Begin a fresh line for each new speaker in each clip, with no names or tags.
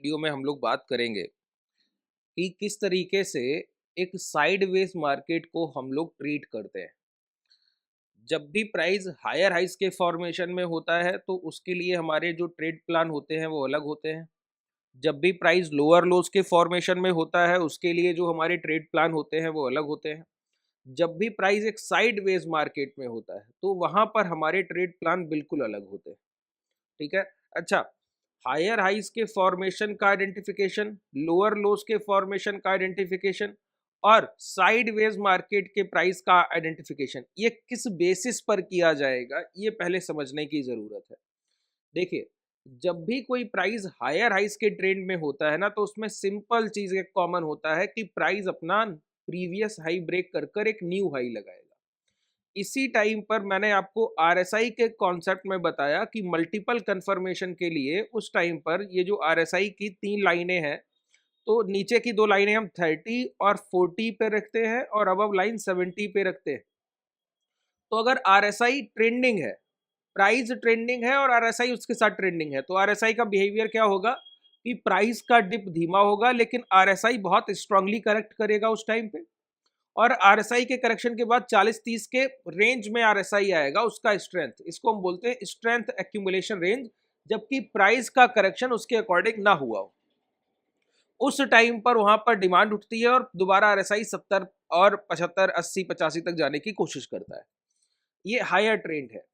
Video में हम लोग बात करेंगे कि किस तरीके से एक साइडवेज मार्केट को हम लोग ट्रीट करते हैं। जब भी प्राइस हायर हाइस के फॉर्मेशन में होता है तो उसके लिए हमारे जो ट्रेड प्लान होते हैं वो अलग होते हैं। जब भी प्राइस लोअर लोज के फॉर्मेशन में होता है उसके लिए जो हमारे ट्रेड प्लान होते हैं वो अलग होते हैं। जब भी प्राइस एक साइडवेज मार्केट में होता है तो वहां पर हमारे ट्रेड प्लान बिल्कुल अलग होते हैं। ठीक है। अच्छा, हायर हाइज के फॉर्मेशन का आइडेंटिफिकेशन, लोअर लोज के फॉर्मेशन का आइडेंटिफिकेशन और साइडवेज मार्केट के प्राइस का आइडेंटिफिकेशन, ये किस बेसिस पर किया जाएगा ये पहले समझने की जरूरत है। देखिए, जब भी कोई प्राइस हायर हाइज के ट्रेंड में होता है ना तो उसमें सिंपल चीज एक कॉमन होता है कि प्राइस अपना प्रीवियस हाई ब्रेक कर कर एक न्यू हाई लगाएगा। इसी टाइम पर मैंने आपको आरएसआई के कॉन्सेप्ट में बताया कि मल्टीपल कंफर्मेशन के लिए उस टाइम पर ये जो आरएसआई की 3 लाइनें हैं, तो नीचे की 2 लाइनें हम 30 और 40 पे रखते हैं और अबव लाइन 70 पे रखते हैं। तो अगर आरएसआई ट्रेंडिंग है, प्राइस ट्रेंडिंग है और आरएसआई उसके साथ ट्रेंडिंग है, तो आरएसआई का बिहेवियर क्या होगा कि प्राइस का डिप धीमा होगा लेकिन आरएसआई बहुत स्ट्रांगली करेक्ट करेगा उस टाइम पे। और आरएसआई के करेक्शन के बाद 40-30 के रेंज में आरएसआई आएगा, उसका स्ट्रेंथ, इसको हम बोलते हैं स्ट्रेंथ एक्यूमुलेशन रेंज। जबकि प्राइस का करेक्शन उसके अकॉर्डिंग ना हुआ हो, उस टाइम पर वहां पर डिमांड उठती है और दोबारा आरएसआई 70 और 75 80 85 तक जाने की कोशिश करता है। ये हायर ट्रेंड है।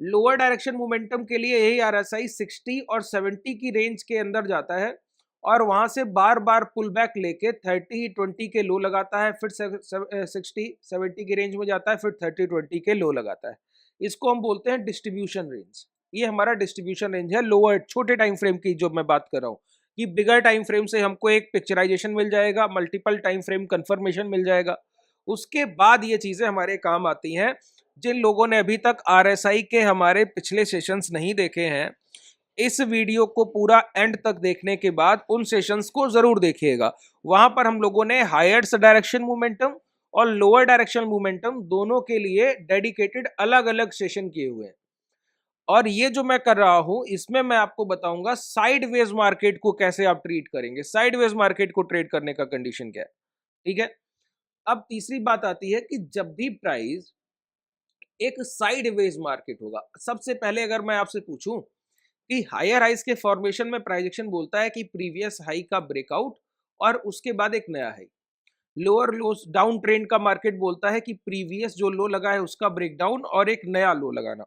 लोअर डायरेक्शन मोमेंटम के लिए यही आरएसआई 60 और 70 की रेंज के अंदर जाता है और वहां से बार बार पुल बैक लेके 30-20 के लो लगाता है, फिर 60-70 की रेंज में जाता है, फिर 30-20 के लो लगाता है। इसको हम बोलते हैं डिस्ट्रीब्यूशन रेंज। ये हमारा डिस्ट्रीब्यूशन रेंज है लोअर छोटे टाइम फ्रेम की जो मैं बात कर रहा हूँ। कि बिगर टाइम फ्रेम से हमको एक पिक्चराइजेशन मिल जाएगा, मल्टीपल टाइम फ्रेम कंफर्मेशन मिल जाएगा। उसके बाद ये चीजें हमारे काम आती हैं। जिन लोगों ने अभी तक आरएसआई के हमारे पिछले सेशंस नहीं देखे हैं, इस वीडियो को पूरा एंड तक देखने के बाद उन सेशंस को जरूर देखिएगा। वहां पर हम लोगों ने हायर डायरेक्शन मोमेंटम और लोअर डायरेक्शन मोमेंटम दोनों के लिए डेडिकेटेड अलग अलग सेशन किए हुए हैं। और ये जो मैं कर रहा हूं इसमें मैं आपको बताऊंगा साइडवेज मार्केट को कैसे आप ट्रीट करेंगे, साइडवेज मार्केट को ट्रेड करने का कंडीशन क्या है। ठीक है। अब तीसरी बात आती है कि जब भी प्राइस एक साइडवेज मार्केट होगा, सबसे पहले अगर मैं आपसे पूछूं कि हायर हाइस के फॉर्मेशन में प्राइजेक्शन बोलता है कि प्रीवियस हाई का ब्रेकआउट और उसके बाद एक नया हाई। लोअर लो डाउन ट्रेंड का मार्केट बोलता है कि प्रीवियस जो लो लगा है उसका ब्रेकडाउन और एक नया लो लगाना,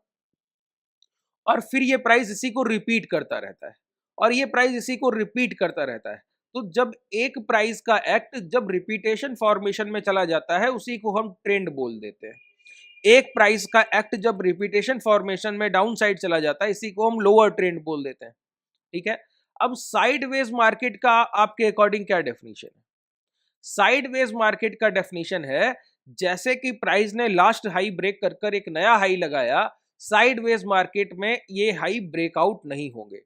और फिर ये प्राइस इसी को रिपीट करता रहता है और ये प्राइस इसी को रिपीट करता रहता है। तो जब एक प्राइस का एक्ट जब रिपीटेशन फॉर्मेशन में चला जाता है उसी को हम ट्रेंड बोल देते हैं। एक प्राइस का एक्ट जब रिपीटेशन फॉर्मेशन में डाउन साइड चला जाता है इसी को हम लोअर ट्रेंड बोल देते हैं। ठीक है। अब साइडवेज मार्केट का आपके अकॉर्डिंग क्या डेफिनेशन है? साइडवेज मार्केट का डेफिनेशन है जैसे कि प्राइस ने लास्ट हाई ब्रेक कर कर एक नया हाई लगाया, साइडवेज मार्केट में ये हाई ब्रेकआउट नहीं होंगे।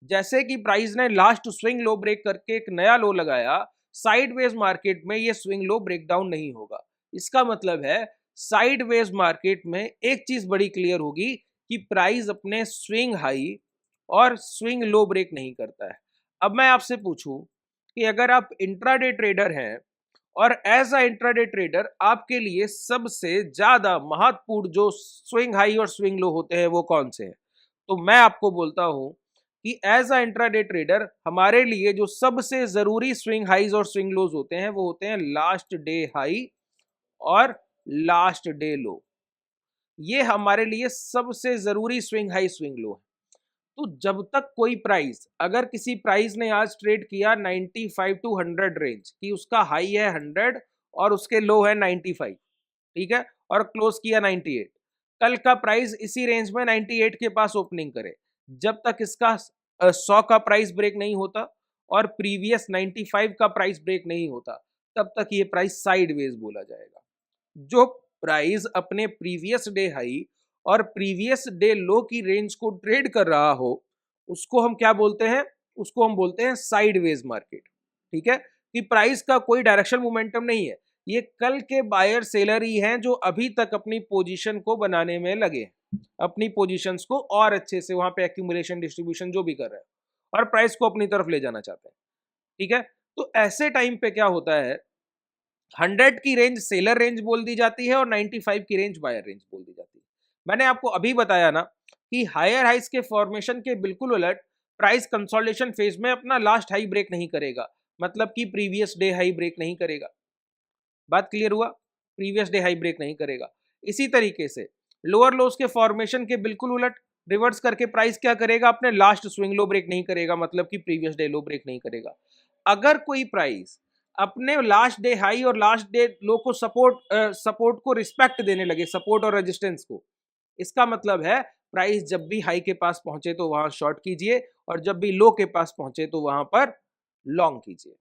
जैसे कि प्राइस ने लास्ट स्विंग लो ब्रेक करके एक नया लो लगाया, साइडवेज मार्केट में ये स्विंग लो ब्रेकडाउन नहीं होगा। इसका मतलब है साइडवेज मार्केट में एक चीज बड़ी क्लियर होगी कि प्राइस अपने स्विंग हाई और स्विंग लो ब्रेक नहीं करता है। अब मैं आपसे पूछूं कि अगर आप इंट्राडे ट्रेडर हैं और एज अ इंट्राडे ट्रेडर आपके लिए सबसे ज्यादा महत्वपूर्ण जो स्विंग हाई और स्विंग लो होते हैं वो कौन से हैं, तो मैं आपको बोलता हूं कि एज अ इंट्राडे ट्रेडर हमारे लिए जो सबसे जरूरी स्विंग हाइज और स्विंग लोज होते हैं वो होते हैं लास्ट डे हाई और लास्ट डे लो। ये हमारे लिए सबसे जरूरी स्विंग हाई स्विंग लो है। तो जब तक कोई प्राइस, अगर किसी प्राइस ने आज ट्रेड किया 95 टू 100 रेंज की, उसका हाई है 100 और उसके लो है 95, ठीक है, और क्लोज किया 98, कल का प्राइस इसी रेंज में 98 के पास ओपनिंग करे, जब तक इसका 100 का प्राइस ब्रेक नहीं होता और प्रीवियस 95 का प्राइस ब्रेक नहीं होता, तब तक ये प्राइस साइडवेज बोला जाएगा। जो प्राइस अपने प्रीवियस डे हाई और प्रीवियस डे लो की रेंज को ट्रेड कर रहा हो उसको हम क्या बोलते हैं? उसको हम बोलते हैं साइडवेज मार्केट। ठीक है। कि प्राइस का कोई डायरेक्शन मोमेंटम नहीं है, ये कल के बायर सेलर ही हैं जो अभी तक अपनी पोजीशन को बनाने में लगे हैं, अपनी पोजीशंस को और अच्छे से वहां पे एक्यूमुलेशन डिस्ट्रीब्यूशन जो भी कर रहे हैं, और प्राइस को अपनी तरफ ले जाना चाहते हैं, ठीक है। तो ऐसे टाइम पे क्या होता है, 100 की रेंज सेलर रेंज बोल दी जाती है और 95 की रेंज बायर रेंज बोल दी जाती है। मैंने आपको अभी बताया ना कि हायर हाइस के फॉर्मेशन के बिल्कुल उलट प्राइस कंसोलिडेशन फेज में अपना लास्ट हाई ब्रेक नहीं करेगा, मतलब कि प्रीवियस डे हाई ब्रेक नहीं करेगा। बात क्लियर हुआ? प्रीवियस डे हाई ब्रेक नहीं करेगा। इसी तरीके से लोअर लोस के फॉर्मेशन के बिल्कुल उलट रिवर्स करके प्राइस क्या करेगा, अपने लास्ट स्विंग लो ब्रेक नहीं करेगा, मतलब कि प्रीवियस डे लो ब्रेक नहीं करेगा। अगर कोई प्राइस अपने लास्ट डे हाई और लास्ट डे लो को सपोर्ट को रिस्पेक्ट देने लगे, सपोर्ट और रेजिस्टेंस को, इसका मतलब है प्राइस जब भी हाई के पास पहुंचे तो वहां शॉर्ट कीजिए और जब भी लो के पास पहुंचे तो वहां पर लॉन्ग कीजिए।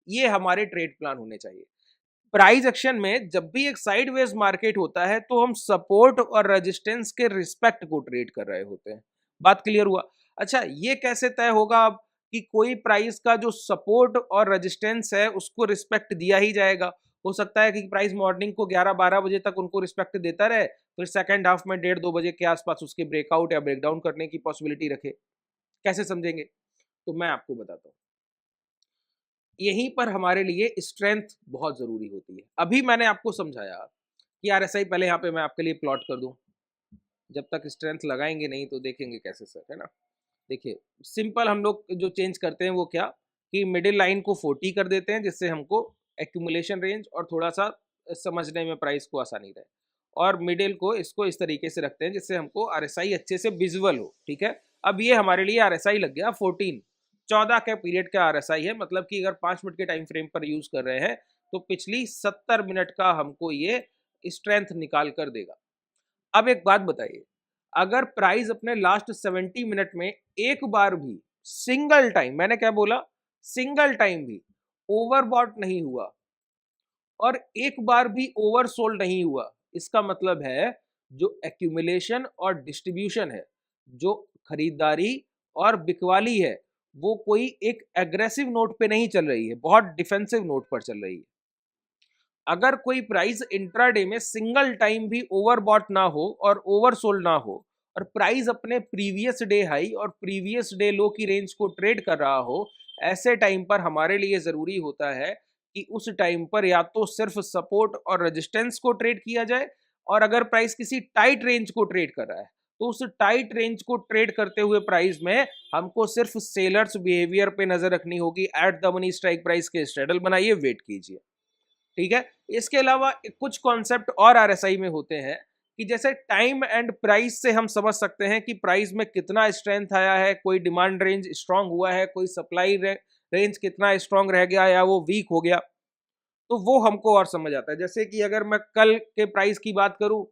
ये हमारे ट्रेड प्लान होने चाहिए। प्राइस एक्शन में जब भी एक साइडवेज मार्केट होता है तो हम सपोर्ट और रेजिस्टेंस के रिस्पेक्ट को ट्रेड कर रहे होते हैं। बात क्लियर हुआ? अच्छा, ये कैसे तय होगा अब कि कोई प्राइस का जो सपोर्ट और रेजिस्टेंस है उसको रिस्पेक्ट दिया ही जाएगा? हो सकता है कि प्राइस मॉर्निंग को 11-12 बजे तक उनको रिस्पेक्ट देता रहे, फिर सेकंड हाफ में 1:30-2 बजे के आसपास उसके ब्रेकआउट या ब्रेकडाउन करने की पॉसिबिलिटी रखे। कैसे समझेंगे? तो मैं आपको बताता हूँ। यहीं पर हमारे लिए स्ट्रेंथ बहुत ज़रूरी होती है। अभी मैंने आपको समझाया कि आरएसआई, पहले यहाँ पे मैं आपके लिए प्लॉट कर दूँ। जब तक स्ट्रेंथ लगाएँगे नहीं तो देखेंगे कैसे सर, है ना? देखिए, सिंपल हम लोग जो चेंज करते हैं वो क्या, कि मिडिल लाइन को 40 कर देते हैं जिससे हमको एक्यूमुलेशन रेंज और थोड़ा-सा समझने में प्राइस को आसानी रहे। और मिडिल को इसको इस तरीके से रखते हैं जिससे हमको आरएसआई अच्छे से विज़ुअल हो, ठीक है? अब ये हमारे लिए आरएसआई लग गया 14, 14 के पीरियड का आरएसआई है, मतलब कि अगर 5 मिनट के टाइम फ्रेम पर यूज़ कर रहे हैं तो पिछली 70 मिनट का हमको ये स्ट्रेंथ निकाल कर देगा। अब एक बात बताइए, अगर प्राइस अपने लास्ट 70 मिनट में एक बार भी सिंगल टाइम, मैंने क्या बोला, सिंगल टाइम भी ओवरबॉट नहीं हुआ और एक बार भी ओवरसोल्ड नहीं हुआ, इसका मतलब है जो एक्यूमुलेशन और डिस्ट्रीब्यूशन है, जो खरीदारी और बिकवाली है, वो कोई एक एग्रेसिव नोट पे नहीं चल रही है, बहुत डिफेंसिव नोट पर चल रही है। अगर कोई प्राइस इंट्राडे में सिंगल टाइम भी ओवरबॉट ना हो और ओवरसोल्ड ना हो और प्राइस अपने प्रीवियस डे हाई और प्रीवियस डे लो की रेंज को ट्रेड कर रहा हो, ऐसे टाइम पर हमारे लिए जरूरी होता है कि उस टाइम पर या तो सिर्फ सपोर्ट और रेजिस्टेंस को ट्रेड किया जाए, और अगर प्राइस किसी टाइट रेंज को ट्रेड कर रहा है तो उस टाइट रेंज को ट्रेड करते हुए प्राइस में हमको सिर्फ सेलर्स बिहेवियर पे नजर रखनी होगी। At the money strike price के स्ट्रेडल बनाइए, वेट कीजिए, ठीक है। इसके अलावा कुछ कॉन्सेप्ट और आरएसआई में होते हैं कि जैसे टाइम एंड प्राइस से हम समझ सकते हैं कि प्राइस में कितना स्ट्रेंथ आया है, कोई डिमांड रेंज स्ट्रांग हुआ है, कोई सप्लाई रेंज कितना स्ट्रांग रह गया या वो वीक हो गया, तो वो हमको और समझ आता है। जैसे कि अगर मैं कल के प्राइस की बात करूं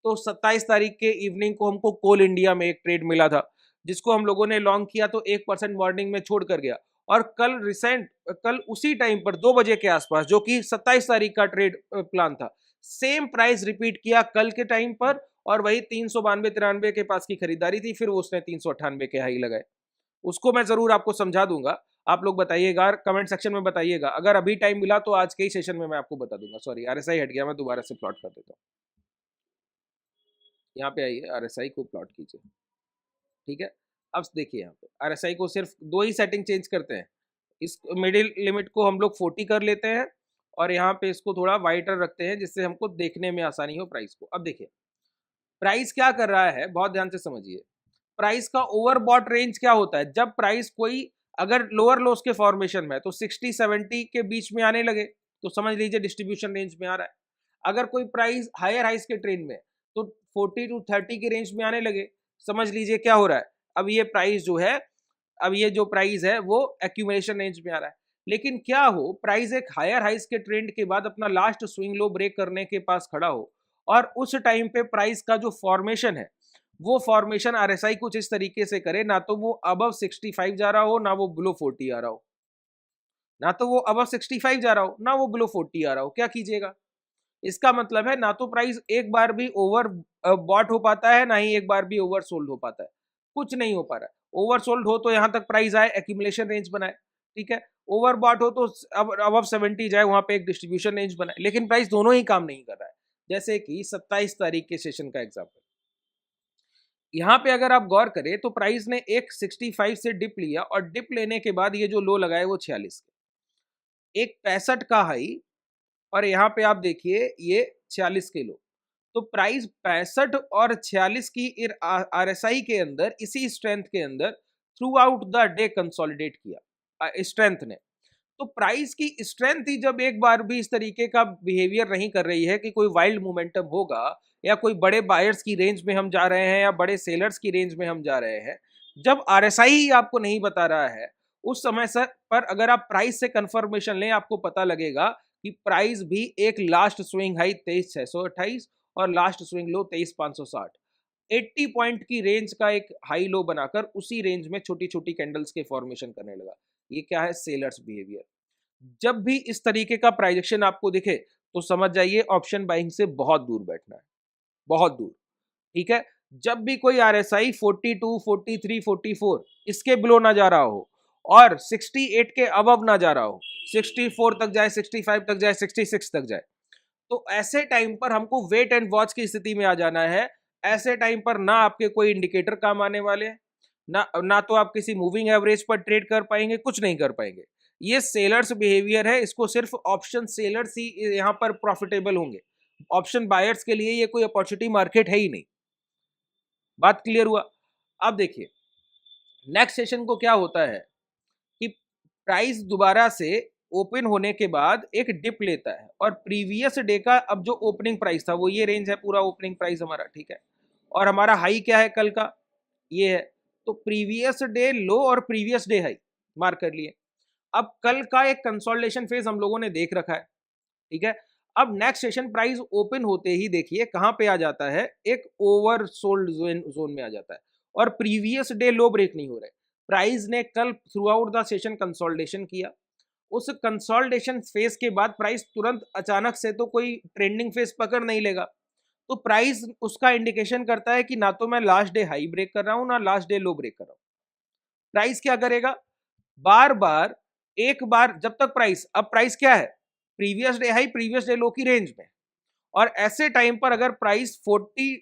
तो 27 तारीख के इवनिंग को हमको कोल इंडिया में एक ट्रेड मिला था जिसको हम लोगों ने लॉन्ग किया तो 1% मॉर्निंग में छोड़ कर गया, और कल उसी टाइम पर 2 बजे के आसपास, जो कि 27 तारीख का ट्रेड प्लान था, सेम प्राइस रिपीट किया कल के टाइम पर और वही 392-93 के पास की खरीदारी थी, फिर वो उसने 398 के हाई लगाए। उसको मैं जरूर आपको समझा दूंगा, आप लोग बताइएगा, कमेंट सेक्शन में बताइएगा। अगर अभी टाइम मिला तो आज के ही सेशन में मैं आपको बता दूंगा। सॉरी, आरएसआई हट गया, मैं दोबारा से प्लॉट कर देता हूँ। यहाँ पे आइए, आरएसआई को प्लॉट कीजिए, ठीक है। अब देखिए यहाँ पे आरएसआई को सिर्फ दो ही सेटिंग चेंज करते हैं। इस मिडिल लिमिट को हम लोग 40 कर लेते हैं और यहाँ पे इसको थोड़ा वाइटर रखते हैं जिससे हमको देखने में आसानी हो प्राइस को। अब देखिए प्राइस क्या कर रहा है, बहुत ध्यान से समझिए। प्राइस का ओवरबॉट रेंज क्या होता है, जब प्राइस कोई अगर लोअर लोस के फॉर्मेशन में है तो 60-70 के बीच में आने लगे तो समझ लीजिए डिस्ट्रीब्यूशन रेंज में आ रहा है। अगर कोई प्राइस हायर हाइस के ट्रेंड में तो 40-30 के रेंज में आने लगे, समझ लीजिए क्या हो रहा है, अब ये प्राइस जो है, अब ये जो प्राइस है वो एक्यूमुलेशन रेंज में आ रहा है। लेकिन क्या हो, प्राइस एक हायर हाइस के ट्रेंड के बाद अपना लास्ट स्विंग लो ब्रेक करने के पास खड़ा हो और उस टाइम पे प्राइस का जो फॉर्मेशन है वो फॉर्मेशन आरएसआई कुछ इस तरीके से करे, ना तो वो अबव 65 जा रहा हो ना वो बिलो 40 आ रहा हो, ना तो वो अबव 65 जा रहा हो ना वो बिलो 40 आ रहा हो, क्या कीजिएगा? इसका मतलब है ना तो प्राइस एक बार भी ओवर बॉट हो पाता है, ना ही एक बार भी ओवर सोल्ड हो पाता है, कुछ नहीं हो पा रहा है। ओवर सोल्ड हो तो यहां तक प्राइस आए, एक्यूमुलेशन रेंज बनाए, ठीक है। ओवर बॉट हो तो अब अबव 70 जाए, वहां पे एक डिस्ट्रीब्यूशन रेंज बनाए, लेकिन प्राइस दोनों ही काम नहीं कर रहा है। जैसे कि 27 तारीख के सेशन का एग्जाम्पल, यहाँ पे अगर आप गौर करें तो प्राइस ने एक 65 से डिप लिया और डिप लेने के बाद ये जो लो लगाए वो 46 के, एक 65 का हाई, और यहाँ पे आप देखिए ये 46 के लो। तो प्राइस 65 और 46 की आरएसआई के अंदर, इसी स्ट्रेंथ के अंदर through out the day consolidate किया स्ट्रेंथ ने। तो प्राइस की स्ट्रेंथ ही जब एक बार भी इस तरीके का बिहेवियर नहीं कर रही है कि कोई वाइल्ड मोमेंटम होगा या कोई बड़े बायर्स की रेंज में हम जा रहे हैं या बड़े सेलर्स की रेंज में हम जा रहे हैं, जब आरएसआई ही आपको नहीं बता रहा है, उस समय से पर अगर आप प्राइस से कंफर्मेशन लें, आपको पता लगेगा कि प्राइस भी एक लास्ट स्विंग हाई 23,628 और लास्ट स्विंग लो 23,560, 80 पॉइंट की रेंज का एक हाई लो बनाकर उसी रेंज में छोटी छोटी कैंडल्स के फॉर्मेशन करने लगा। ये क्या है? Sellers behaviour. जब भी इस तरीके का प्राइजेक्शन आपको दिखे तो समझ जाइए ऑप्शन बाइंग से बहुत दूर बैठना है, बहुत दूर। ठीक है, जब भी कोई आरएसआई 42, 43, 44 इसके बिलो ना जा रहा हो और 68 के अबव ना जा रहा हो, 64 तक जाए, 65 तक जाए, 66 तक जाए, तो ऐसे टाइम पर हमको वेट एंड वॉच की स्थिति में आ जाना है। ऐसे टाइम पर ना आपके कोई इंडिकेटर काम आने वाले हैं, ना तो आप किसी मूविंग एवरेज पर ट्रेड कर पाएंगे, कुछ नहीं कर पाएंगे। ये सेलर्स बिहेवियर है, इसको सिर्फ ऑप्शन सेलर्स ही यहाँ पर प्रॉफिटेबल होंगे। ऑप्शन बायर्स के लिए ये कोई अपॉर्चुनिटी मार्केट है ही नहीं। बात क्लियर हुआ? अब देखिए नेक्स्ट सेशन को क्या होता है कि प्राइस दोबारा से ओपन होने के बाद एक डिप लेता है और प्रीवियस डे का अब जो ओपनिंग प्राइस था वो ये रेंज है, पूरा ओपनिंग प्राइस हमारा, ठीक है। और हमारा हाई क्या है कल का? ये है। तो प्रीवियस डे लो और प्रीवियस डे हाई मार्क कर लिए। अब कल का एक कंसोलिडेशन फेज हम लोगों ने देख रखा है, ठीक है। अब नेक्स्ट सेशन प्राइस ओपन होते ही देखिए कहां पे आ जाता है, एक ओवर सोल्ड जोन में आ जाता है और प्रीवियस डे लो ब्रेक नहीं हो रहे। प्राइस ने कल through out the session consolidation किया। उस कंसोलिडेशन फेज के बाद प्राइस तुरंत अचानक से तो कोई ट्रेंडिंग फेज पकड़ नहीं लेगा। तो प्राइस उसका इंडिकेशन करता है कि ना तो मैं लास्ट डे हाई ब्रेक कर रहा हूं ना लास्ट डे लो ब्रेक कर रहा हूं। प्राइस क्या करेगा? बार बार, एक बार जब तक प्राइस, अब प्राइस क्या है? Previous day high previous day लो की रेंज में। और ऐसे टाइम पर अगर प्राइस 40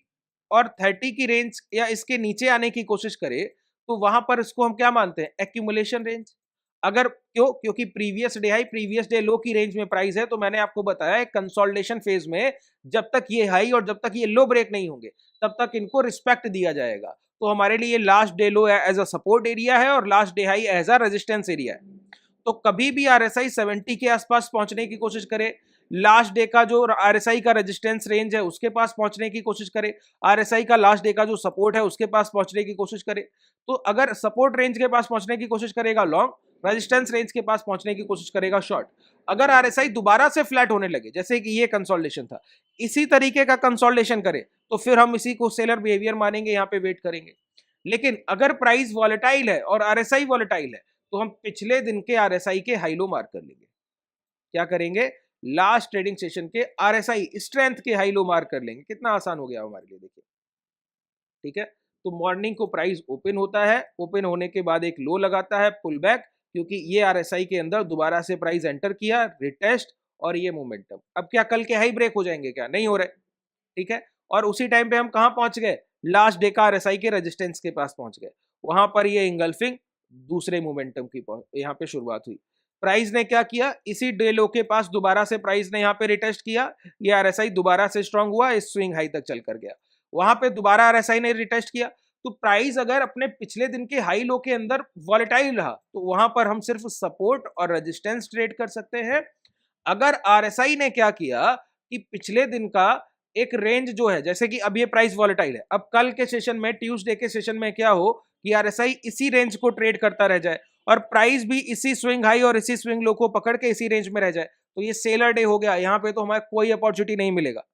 और 30 की रेंज या इसके नीचे आने की कोशिश करे तो वहां पर इसको हम क्या मानते हैं? Accumulation range. अगर क्योंकि previous day high previous day लो की रेंज में प्राइस है, तो मैंने आपको बताया एक कंसोलिडेशन फेज में जब तक ये हाई और जब तक ये लो ब्रेक नहीं होंगे तब तक इनको रिस्पेक्ट दिया जाएगा। तो हमारे लिए last day low as a support area है और last day high as a resistance area है। तो कभी भी आरएसआई 70 के आसपास पहुंचने की कोशिश करे, लास्ट डे का जो आरएसआई का रेजिस्टेंस रेंज है उसके पास पहुंचने की कोशिश करे, आरएसआई का लास्ट डे का जो सपोर्ट है उसके पास पहुंचने की कोशिश करे। तो अगर सपोर्ट रेंज के पास पहुंचने की कोशिश करेगा लॉन्ग, रेजिस्टेंस रेंज के पास पहुंचने की कोशिश करेगा शॉर्ट। अगर आरएसआई दोबारा से फ्लैट होने लगे, जैसे कि ये कंसोलिडेशन था, इसी तरीके का कंसोलिडेशन करे, तो फिर हम इसी को सेलर बिहेवियर मानेंगे, यहाँ पे वेट करेंगे। लेकिन अगर प्राइस वॉलेटाइल है और आरएसआई वॉलेटाइल है तो हम पिछले दिन के आरएसआई के हाई लो मार्क कर लेंगे। क्या करेंगे? लास्ट ट्रेडिंग सेशन के आरएसआई स्ट्रेंथ के हाई लो मार्क कर लेंगे। कितना आसान हो गया हमारे लिए, देखिए। ठीक है, तो मॉर्निंग को प्राइस ओपन होता है, ओपन होने के बाद एक लो लगाता है, पुल बैक, क्योंकि ये आरएसआई के अंदर दोबारा से प्राइस एंटर किया, रिटेस्ट और ये मोमेंटम। अब क्या कल के हाई ब्रेक हो जाएंगे? क्या नहीं हो रहे, ठीक है। और उसी टाइम पे हम कहां पहुंच गए? लास्ट डे का आरएसआई के रेजिस्टेंस के पास पहुंच गए। वहां पर ये इंगल्फिंग दूसरे मोमेंटम की यहाँ पे शुरुआत हुई। प्राइस ने क्या किया? इसी डे लो के पास दोबारा से प्राइस ने यहाँ पे रिटेस्ट किया, ये आरएसआई दोबारा से स्ट्रांग हुआ, इस स्विंग हाई तक चल कर गया। वहां पे दोबारा आरएसआई ने रिटेस्ट किया। तो प्राइस अगर अपने पिछले दिन के हाई लो के अंदर वॉलेटाइल रहा तो वहां पर हम सिर्फ सपोर्ट और रेजिस्टेंस ट्रेड कर सकते हैं। अगर आरएसआई ने क्या किया कि पिछले दिन का एक रेंज जो है, जैसे कि अब ये प्राइस वॉलेटाइल है, अब कल के सेशन में, ट्यूसडे के सेशन में क्या हो कि आरएसआई इसी रेंज को ट्रेड करता रह जाए और प्राइस भी इसी स्विंग हाई और इसी स्विंग लो को पकड़ के इसी रेंज में रह जाए, तो ये सेलर डे हो गया। यहाँ पे तो हमें कोई अपॉर्चुनिटी नहीं मिलेगा।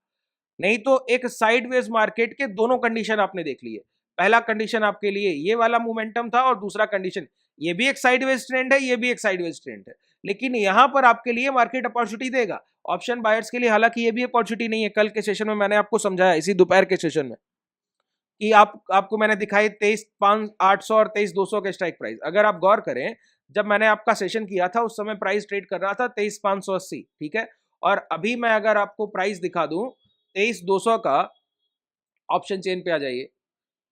नहीं तो एक साइडवेज मार्केट के दोनों कंडीशन आपने देख लिए। पहला कंडीशन आपके लिए ये वाला मोमेंटम था और दूसरा कंडीशन ये भी एक साइडवेज ट्रेंड है, ये भी एक साइडवेज ट्रेंड है। लेकिन यहां पर आपके लिए मार्केट अपॉर्चुनिटी देगा ऑप्शन बायर्स के लिए। हालांकि ये भी अपॉर्चुनिटी नहीं है। कल के सेशन में मैंने आपको समझाया, इसी दोपहर के सेशन में, कि आपको मैंने दिखाई 23,800 और 23,200 के स्ट्राइक प्राइस। अगर आप गौर करें, जब मैंने आपका सेशन किया था उस समय प्राइस ट्रेड कर रहा था 23,580, ठीक है। और अभी मैं अगर आपको प्राइस दिखा दूं 23,200 का, ऑप्शन चेन पे आ जाइए,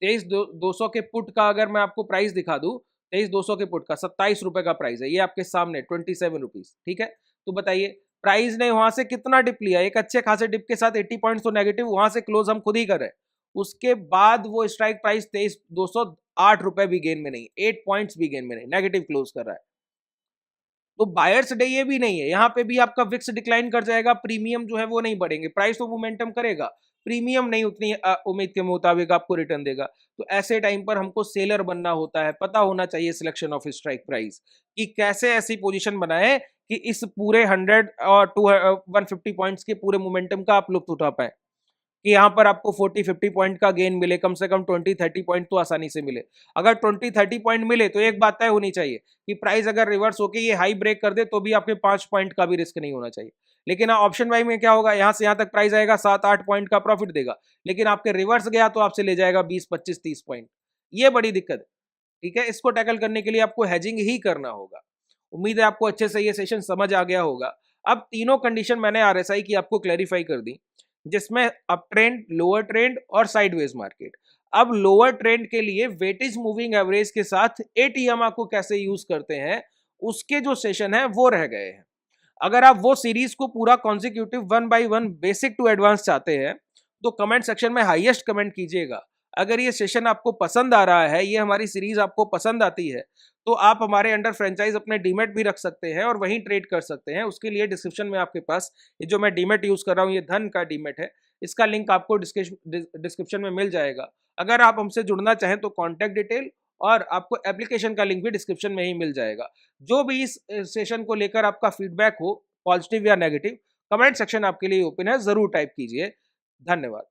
23,200 के पुट का अगर मैं आपको प्राइस दिखा दूं, 23,200 के पुट का 27 रुपए का प्राइस है, ये आपके सामने 27 रुपीज, ठीक है। तो बताइए प्राइस ने वहां से कितना डिप लिया, एक अच्छे खासे डिप के साथ 80 पॉइंट्स तो नेगेटिव, वहां से क्लोज हम खुद ही कर रहे हैं। उसके बाद वो स्ट्राइक प्राइस 23,208 रुपए भी गेन में नहीं, 8 पॉइंट्स भी गेन में नहीं, नेगेटिव क्लोज कर रहा है। तो बायर्स डे ये भी नहीं है, यहाँ पे भी आपका विक्स डिक्लाइन कर जाएगा, प्रीमियम जो है वो नहीं बढ़ेंगे, प्राइस तो मोमेंटम करेगा, प्रीमियम नहीं उतनी उम्मीद के मुताबिक आपको रिटर्न देगा। तो ऐसे टाइम पर हमको सेलर बनना होता है, पता होना चाहिए सिलेक्शन ऑफ स्ट्राइक प्राइस कि कैसे ऐसी पोजीशन बनाए कि इस पूरे 100 और 150 पॉइंट्स के पूरे मोमेंटम का आप लुत्फ उठा पाए, कि यहाँ पर आपको 40-50 पॉइंट का गेन मिले, कम से कम 20-30 पॉइंट तो आसानी से मिले। अगर 20-30 पॉइंट मिले तो एक बात तय होनी चाहिए कि प्राइस अगर रिवर्स होके ये हाई ब्रेक कर दे तो भी आपके 5 पॉइंट का भी रिस्क नहीं होना चाहिए। लेकिन ऑप्शन वाई में क्या होगा, यहाँ से यहाँ तक प्राइस आएगा 7-8 पॉइंट का प्रॉफिट देगा, लेकिन आपके रिवर्स गया तो आपसे ले जाएगा 20-25-30 पॉइंट। ये बड़ी दिक्कत है, ठीक है। इसको टैकल करने के लिए आपको हेजिंग ही करना होगा। उम्मीद है आपको अच्छे से ये सेशन समझ आ गया होगा। अब तीनों कंडीशन मैंने आरएसआई की आपको क्लैरिफाई कर दी, जिसमें अप ट्रेंड, लोअर ट्रेंड और साइडवेज मार्केट। अब लोअर ट्रेंड के लिए वेटेज मूविंग एवरेज के साथ एटीएमआ को कैसे यूज करते हैं, उसके जो सेशन है वो रह गए हैं। अगर आप वो सीरीज को पूरा consecutive 1 by 1 basic to advance चाहते हैं तो कमेंट सेक्शन में हाईएस्ट कमेंट कीजिएगा। अगर ये सेशन आपको पसंद आ रहा है, ये हमारी सीरीज आपको पसंद आती है, तो आप हमारे अंडर फ्रेंचाइज अपने डीमेट भी रख सकते हैं और वहीं ट्रेड कर सकते हैं। उसके लिए डिस्क्रिप्शन में आपके पास ये जो मैं डीमेट यूज कर रहा हूँ, ये धन का डीमेट है, इसका लिंक आपको डिस्क्रिप्शन में मिल जाएगा। अगर आप हमसे जुड़ना चाहें तो कॉन्टैक्ट डिटेल और आपको एप्लीकेशन का लिंक भी डिस्क्रिप्शन में ही मिल जाएगा। जो भी इस सेशन को लेकर आपका फीडबैक हो, पॉजिटिव या नेगेटिव, कमेंट सेक्शन आपके लिए ओपन है, जरूर टाइप कीजिए। धन्यवाद।